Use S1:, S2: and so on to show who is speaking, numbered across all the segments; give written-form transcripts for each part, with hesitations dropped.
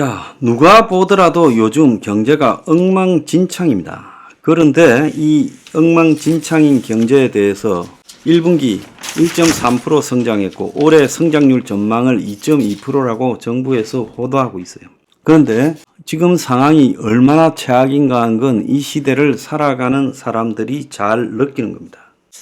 S1: 자, 누가 보더라도 요즘 경제가 엉망진창입니다. 그런데 이 엉망진창인 경제에 대해서 1분기 1.3% 성장했고 올해 성장률 전망을 2.2%라고 정부에서 보도하고 있어요. 그런데 지금 상황이 얼마나 최악인가 한 건 이 시대를 살아가는 사람들이 잘 느끼는 겁니다.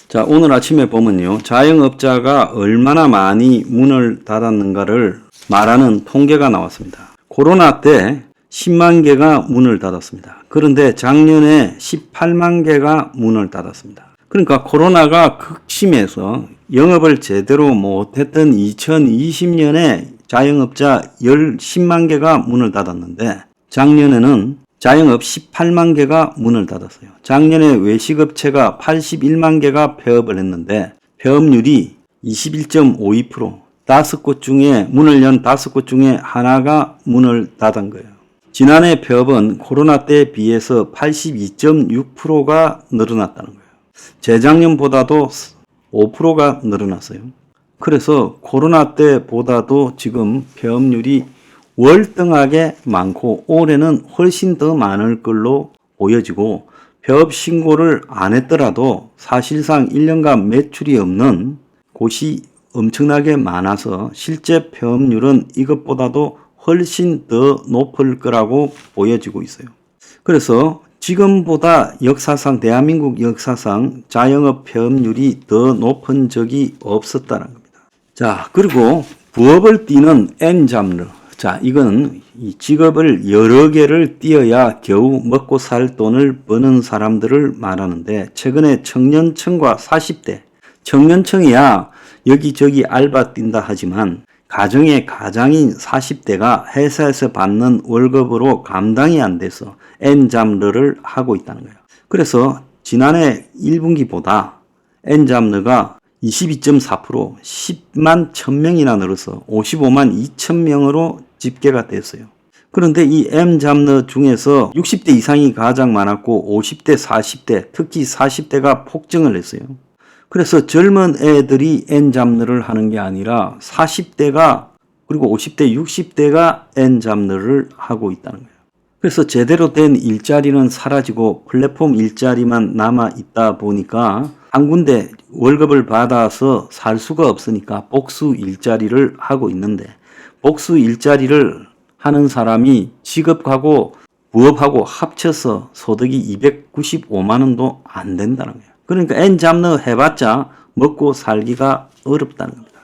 S1: 자, 오늘 아침에 보면요, 자영업자가 얼마나 많이 문을 닫았는가를 말하는 통계가 나왔습니다. 코로나 때 10만 개가 문을 닫았습니다. 그런데 작년에 18만 개가 문을 닫았습니다. 그러니까 코로나가 극심해서 영업을 제대로 못했던 2020년에 자영업자 10만 개가 문을 닫았는데 작년에는 자영업 18만 개가 문을 닫았어요. 작년에 외식업체가 81만 개가 폐업을 했는데 폐업률이 21.52%, 5곳 중에 문을 연 5곳 중에 하나가 문을 닫은 거예요. 지난해 폐업은 코로나 때에 비해서 82.6%가 늘어났다는 거예요. 재작년보다도 5%가 늘어났어요. 그래서 코로나 때보다도 지금 폐업률이 월등하게 많고 올해는 훨씬 더 많을 걸로 보여지고 폐업 신고를 안 했더라도 사실상 1년간 매출이 없는 곳이 엄청나게 많아서 실제 폐업률은 이것보다도 훨씬 더 높을 거라고 보여지고 있어요. 그래서 지금보다 역사상 대한민국 역사상 자영업 폐업률이 더 높은 적이 없었다는 겁니다. 자, 그리고 부업을 뛰는 N장르. 자, 이건 이 직업을 여러 개를 뛰어야 겨우 먹고 살 돈을 버는 사람들을 말하는데 최근에 청년층과 40대, 청년층이야 여기저기 알바 뛴다 하지만 가정의 가장인 40대가 회사에서 받는 월급으로 감당이 안 돼서 N장르를 하고 있다는 거예요. 그래서 지난해 1분기보다 N장르가 22.4% 10만 1000명이나 늘어서 55만 2000명으로 집계가 됐어요. 그런데 이 M장르 중에서 60대 이상이 가장 많았고 50대, 40대, 특히 40대가 폭증을 했어요. 그래서 젊은 애들이 N장르를 하는 게 아니라 40대가 그리고 50대, 60대가 N장르를 하고 있다는 거예요. 그래서 제대로 된 일자리는 사라지고 플랫폼 일자리만 남아 있다 보니까 한 군데 월급을 받아서 살 수가 없으니까 복수 일자리를 하고 있는데 복수 일자리를 하는 사람이 직업하고 부업하고 합쳐서 소득이 295만 원도 안 된다는 거예요. 그러니까 N장르 해봤자 먹고 살기가 어렵다는 겁니다.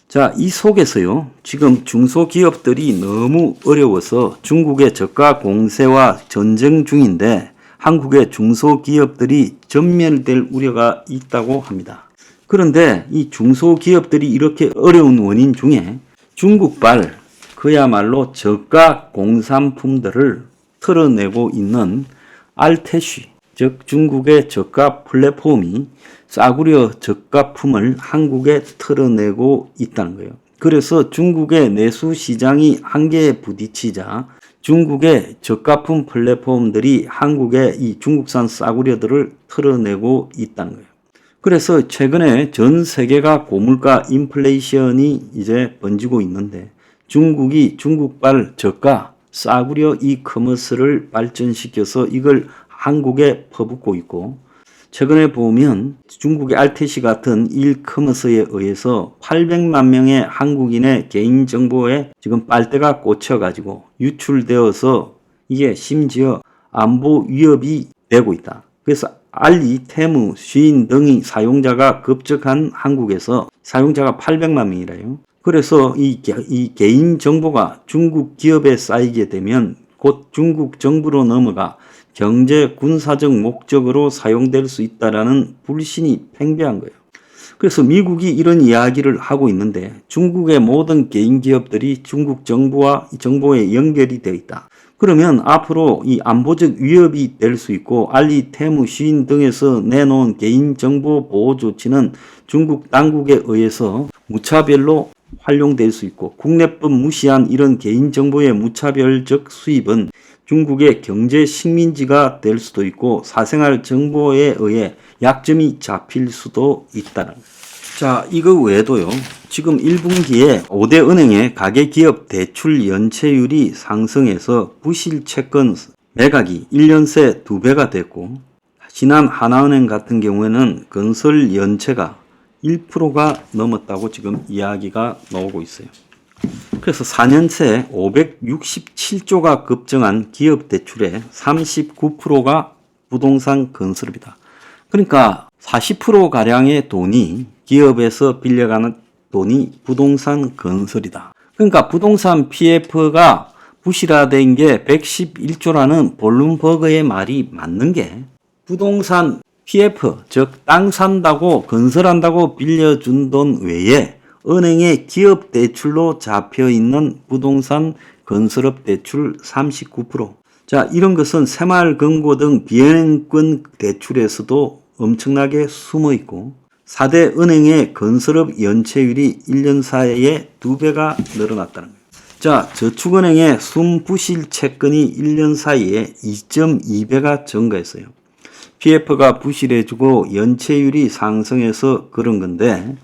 S1: 자, 이 속에서요, 지금 중소기업들이 너무 어려워서 중국의 저가 공세와 전쟁 중인데 한국의 중소기업들이 전멸될 우려가 있다고 합니다. 그런데 이 중소기업들이 이렇게 어려운 원인 중에 중국발 그야말로 저가 공산품들을 털어내고 있는 알테쉬, 즉 중국의 저가 플랫폼이 싸구려 저가품을 한국에 털어내고 있다는 거예요. 그래서 중국의 내수 시장이 한계에 부딪히자 중국의 저가품 플랫폼들이 한국의 이 중국산 싸구려들을 털어내고 있다는 거예요. 그래서 최근에 전 세계가 고물가 인플레이션이 이제 번지고 있는데 중국이 중국발 저가 싸구려 이커머스를 발전시켜서 이걸 한국에 퍼붓고 있고 최근에 보면 중국의 알테시 같은 일커머스에 의해서 800만 명의 한국인의 개인정보에 지금 빨대가 꽂혀가지고 유출되어서 이게 심지어 안보 위협이 되고 있다. 그래서 알리, 테무, 쉬인 등의 사용자가 급증한 한국에서 사용자가 800만 명이래요. 그래서 이 개인정보가 중국 기업에 쌓이게 되면 곧 중국 정부로 넘어가 경제 군사적 목적으로 사용될 수 있다라는 불신이 팽배한 거예요. 그래서 미국이 이런 이야기를 하고 있는데 중국의 모든 개인 기업들이 중국 정부와 정보에 연결이 되어 있다. 그러면 앞으로 이 안보적 위협이 될 수 있고 알리, 테무, 쉬인 등에서 내놓은 개인정보 보호 조치는 중국 당국에 의해서 무차별로 활용될 수 있고 국내법 무시한 이런 개인정보의 무차별적 수입은 중국의 경제 식민지가 될 수도 있고 사생활 정보에 의해 약점이 잡힐 수도 있다는 거예요. 자, 이거 외에도요, 지금 1분기에 5대 은행의 가계기업 대출 연체율이 상승해서 부실 채권 매각이 1년 새 2배가 됐고, 지난 하나은행 같은 경우에는 건설 연체가 1%가 넘었다고 지금 이야기가 나오고 있어요. 그래서 4년 새 567조가 급증한 기업 대출의 39%가 부동산 건설입니다. 그러니까 40%가량의 돈이 기업에서 빌려가는 돈이 부동산 건설이다. 그러니까 부동산 PF가 부실화된 게 111조라는 볼룸버그의 말이 맞는 게, 부동산 PF, 즉 땅 산다고 건설한다고 빌려준 돈 외에 은행의 기업 대출로 잡혀있는 부동산 건설업 대출 39%. 자, 이런 것은 새마을금고 등 비은행권 대출에서도 엄청나게 숨어 있고, 4대 은행의 건설업 연체율이 1년 사이에 2배가 늘어났다는 거예요. 자, 저축은행의 순부실 채권이 1년 사이에 2.2배가 증가했어요. PF가 부실해지고 연체율이 상승해서 그런 건데,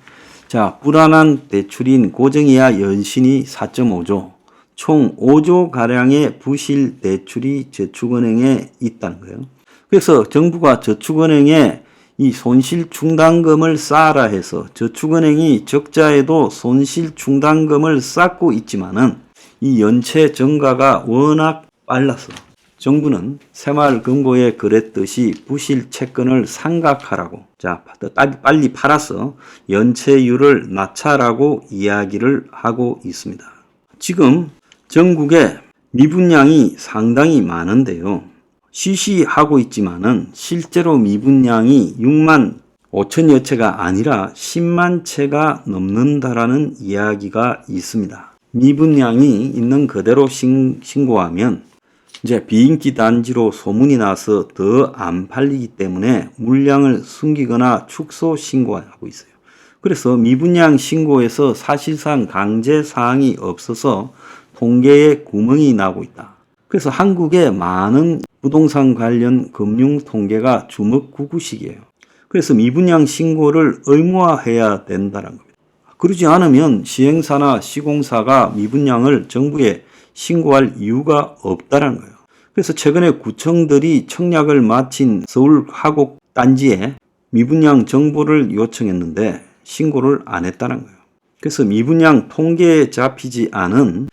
S1: 자, 불안한 대출인 고정이하 연신이 4.5조, 총 5조 가량의 부실 대출이 저축은행에 있다는 거예요. 그래서 정부가 저축은행에 이 손실 충당금을 쌓아라 해서 저축은행이 적자에도 손실 충당금을 쌓고 있지만은 이 연체 증가가 워낙 빨라서 정부는 새마을금고에 그랬듯이 부실 채권을 상각하라고, 자, 빨리 팔아서 연체율을 낮춰라고 이야기를 하고 있습니다. 지금 전국에 미분양이 상당히 많은데요. 시시하고 있지만은 실제로 미분양이 6만 5천여 채가 아니라 10만 채가 넘는다라는 이야기가 있습니다. 미분양이 있는 그대로 신고하면 이제 비인기 단지로 소문이 나서 더 안 팔리기 때문에 물량을 숨기거나 축소 신고하고 있어요. 그래서 미분양 신고에서 사실상 강제 사항이 없어서 통계에 구멍이 나고 있다. 그래서 한국의 많은 부동산 관련 금융 통계가 주먹구구식이에요. 그래서 미분양 신고를 의무화해야 된다는 겁니다. 그러지 않으면 시행사나 시공사가 미분양을 정부에 신고할 이유가 없다는 거예요. 그래서 최근에 구청들이 청약을 마친 서울 화곡 단지에 미분양 정보를 요청했는데 신고를 안 했다는 거예요. 그래서 미분양 통계에 잡히지 않은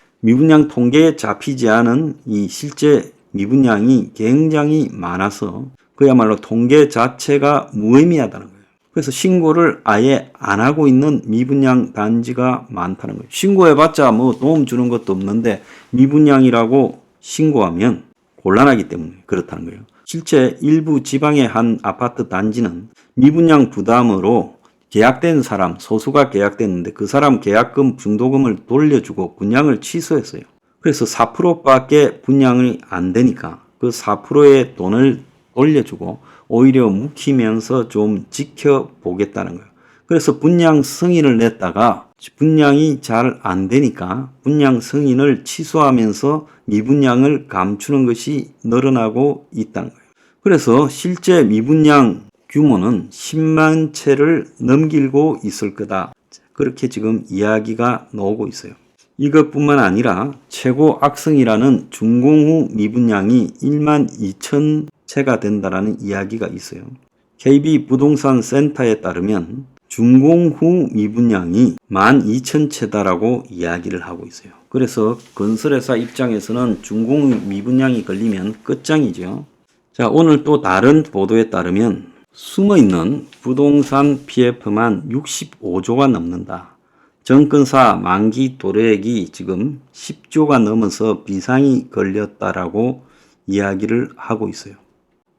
S1: 이 실제 미분양이 굉장히 많아서 그야말로 통계 자체가 무의미하다는 거예요. 그래서 신고를 아예 안 하고 있는 미분양 단지가 많다는 거예요. 신고해봤자 뭐 도움 주는 것도 없는데 미분양이라고 신고하면 곤란하기 때문에 그렇다는 거예요. 실제 일부 지방의 한 아파트 단지는 미분양 부담으로 계약된 사람, 소수가 계약됐는데 그 사람 계약금 중도금을 돌려주고 분양을 취소했어요. 그래서 4%밖에 분양이 안 되니까 그 4%의 돈을 돌려주고 오히려 묵히면서 좀 지켜보겠다는 거예요. 그래서 분양 승인을 냈다가 분양이 잘 안 되니까 분양 승인을 취소하면서 미분양을 감추는 것이 늘어나고 있다는 거예요. 그래서 실제 미분양 규모는 10만 채를 넘기고 있을 거다. 그렇게 지금 이야기가 나오고 있어요. 이것뿐만 아니라 최고 악성이라는 준공 후 미분양이 1만 2천 채가 된다라는 이야기가 있어요. KB 부동산 센터에 따르면 준공 후 미분양이 12,000채다라고 이야기를 하고 있어요. 그래서 건설회사 입장에서는 준공 후 미분양이 걸리면 끝장이죠. 자, 오늘 또 다른 보도에 따르면 숨어있는 부동산 PF만 65조가 넘는다. 정권사 만기 도래액이 지금 10조가 넘어서 비상이 걸렸다라고 이야기를 하고 있어요.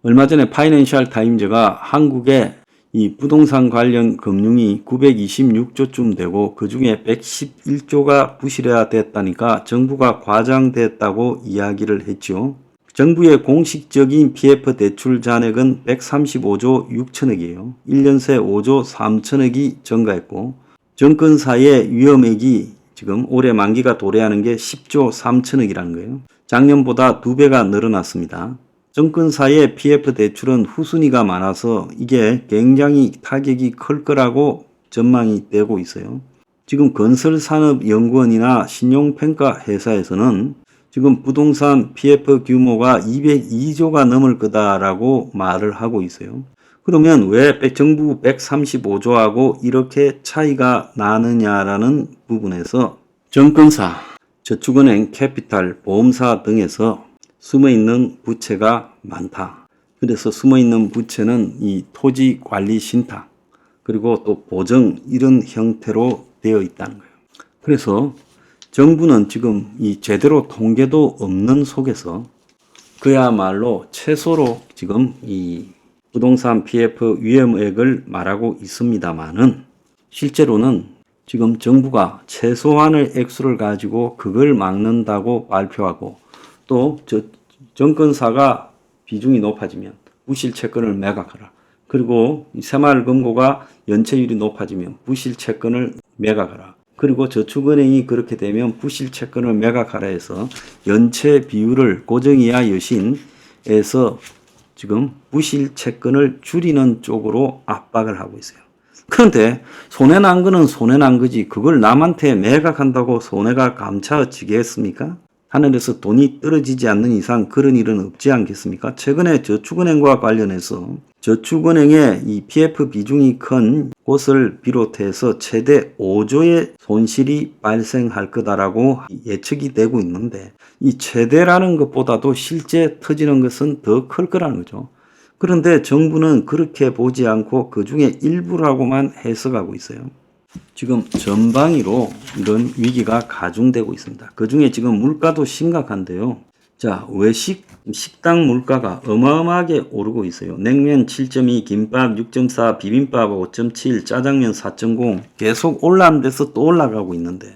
S1: 얼마 전에 파이낸셜 타임즈가 한국의 이 부동산 관련 금융이 926조쯤 되고 그 중에 111조가 부실화됐다니까 정부가 과장됐다고 이야기를 했죠. 정부의 공식적인 PF 대출 잔액은 135조 6천억이에요. 1년 새 5조 3천억이 증가했고 정권사의 위험액이 지금 올해 만기가 도래하는 게 10조 3천억이라는 거예요. 작년보다 2배가 늘어났습니다. 정권사의 PF 대출은 후순위가 많아서 이게 굉장히 타격이 클 거라고 전망이 되고 있어요. 지금 건설산업연구원이나 신용평가 회사에서는 지금 부동산 PF 규모가 202조가 넘을 거다라고 말을 하고 있어요. 그러면 왜 정부 135조하고 이렇게 차이가 나느냐라는 부분에서 정권사, 저축은행, 캐피탈, 보험사 등에서 숨어있는 부채가 많다. 그래서 숨어있는 부채는 이 토지관리 신탁, 그리고 또 보증 이런 형태로 되어 있다는 거예요. 그래서 정부는 지금 이 제대로 통계도 없는 속에서 그야말로 최소로 지금 이 부동산 PF 위험액을 말하고 있습니다만은 실제로는 지금 정부가 최소한의 액수를 가지고 그걸 막는다고 발표하고 또 정권사가 비중이 높아지면 부실 채권을 매각하라. 그리고 새마을금고가 연체율이 높아지면 부실 채권을 매각하라. 그리고 저축은행이 그렇게 되면 부실 채권을 매각하라 해서 연체 비율을 고정이하 여신에서 지금 부실 채권을 줄이는 쪽으로 압박을 하고 있어요. 그런데 손해난 거는 손해난 거지 그걸 남한테 매각한다고 손해가 감차지겠습니까? 하늘에서 돈이 떨어지지 않는 이상 그런 일은 없지 않겠습니까? 최근에 저축은행과 관련해서 저축은행의 이 PF 비중이 큰 곳을 비롯해서 최대 5조의 손실이 발생할 거다라고 예측이 되고 있는데 이 최대라는 것보다도 실제 터지는 것은 더 클 거라는 거죠. 그런데 정부는 그렇게 보지 않고 그 중에 일부라고만 해석하고 있어요. 지금 전방위로 이런 위기가 가중되고 있습니다. 그 중에 지금 물가도 심각한데요. 자, 식당 물가가 어마어마하게 오르고 있어요. 냉면 7.2, 김밥 6.4, 비빔밥 5.7, 짜장면 4.0 계속 올라는 데서 또 올라가고 있는데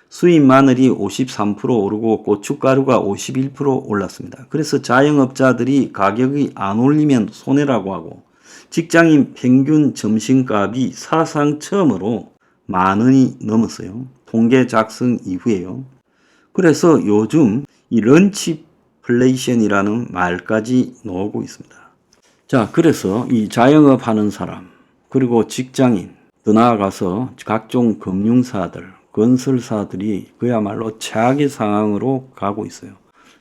S1: 수입 마늘이 53% 오르고 고춧가루가 51% 올랐습니다. 그래서 자영업자들이 가격이 안 올리면 손해라고 하고 직장인 평균 점심값이 사상 처음으로 10,000원이 넘었어요. 통계 작성 이후에요. 그래서 요즘 이 런치플레이션이라는 말까지 나오고 있습니다. 자, 그래서 이 자영업 하는 사람, 그리고 직장인, 더 나아가서 각종 금융사들, 건설사들이 그야말로 최악의 상황으로 가고 있어요.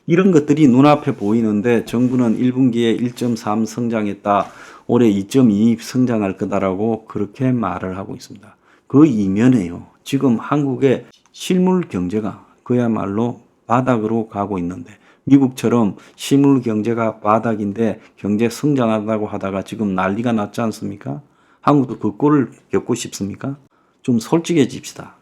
S1: 이런 것들이 눈앞에 보이는데 정부는 1분기에 1.3 성장했다. 올해 2.2 성장할 거다라고 그렇게 말을 하고 있습니다. 그 이면에요. 지금 한국의 실물 경제가 그야말로 바닥으로 가고 있는데 미국처럼 실물 경제가 바닥인데 경제 성장한다고 하다가 지금 난리가 났지 않습니까? 한국도 그 꼴을 겪고 싶습니까? 좀 솔직해집시다.